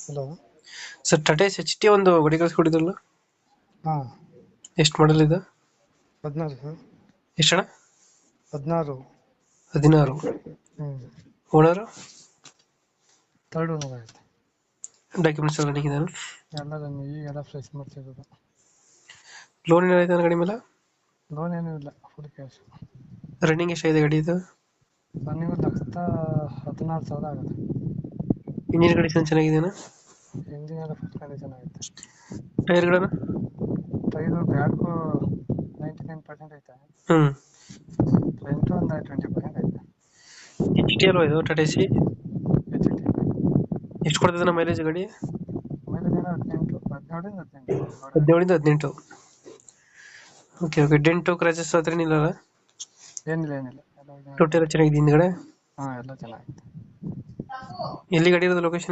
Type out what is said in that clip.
Hello. Sir Tata S H T ಒಂದು ಗಾಡಿ ಕಳಿಸ್ಕೊಟ್ಟಿದ್ರಲ್ಲ, ಹಾಂ, ಎಷ್ಟು ಮಾಡಲ್ ಇದು? 16 ಸರ್. ಎಷ್ಟಣ್ಣ? 16. 16. ಓನರು? ಥರ್ಡ್ ಓನರ್ ಆಯ್ತು. ಡಾಕ್ಯುಮೆಂಟ್ಸ್ ಎಲ್ಲ ರನ್ನಿಂಗ್ ಇದಾವೆ? ಎಲ್ಲ ಈಗೆಲ್ಲ ಫ್ರೆಶ್ ಮಾಡ್ತಿರೋದು. ಲೋನ್ ಏನಾಯ್ತು ಗಾಡಿ ಮೇಲೆ? ಲೋನ್ ಏನೂ ಇಲ್ಲ, ಫುಲ್ ಕ್ಯಾಶ್. ರನ್ನಿಂಗ್ ಎಷ್ಟಾಗಿದೆ ಗಾಡಿ ಇದು? ರನ್ನಿಂಗ್ 1,16,000 ಆಗುತ್ತೆ. ಇಂಜಿನ್ ಕಂಡೀಷನ್ ಚೆನ್ನಾಗಿದೆಯಾ? ಇಂಜಿನ್ ಎಲ್ಲ ಫುಲ್ ಕಂಡೀಷನ್ ಆಗುತ್ತೆ. ಟೈರ್ಗಳನ್ನು? ಟೈರು ಬ್ಯಾಕು 99% ಐತೆ. ಹ್ಞೂ. ಫ್ರಂಟು ಒಂದು 20% ಐತೆ. ಎಚ್ ಟಿ ಅಲ್ವಾ ಇದು ಟಾಟಾ ಸಿ? H T. ಎಷ್ಟು ಕೊಡ್ತದೆ ಮೈಲೇಜ್ ಗಾಡಿ? ಮೈಲೇಜ್ ಏನೋ 18, 17-18. 17-18. Okay okay. ಡೆಂಟು ಕ್ರಾಚಸ್ ಹತ್ರ ಏನಿಲ್ಲ? ಏನಿಲ್ಲ ಟೋಟಲ್ ಎಲ್ಲ ಚೆನ್ನಾಗಿದೆ ಹಿಂದ್ಗಡೆ? ಹಾಂ, ಎಲ್ಲ ಚೆನ್ನಾಗಿದೆ. ಎಲ್ಲಿ ಗಾಡಿ ಇರೋದು ಲೊಕೇಶನ್?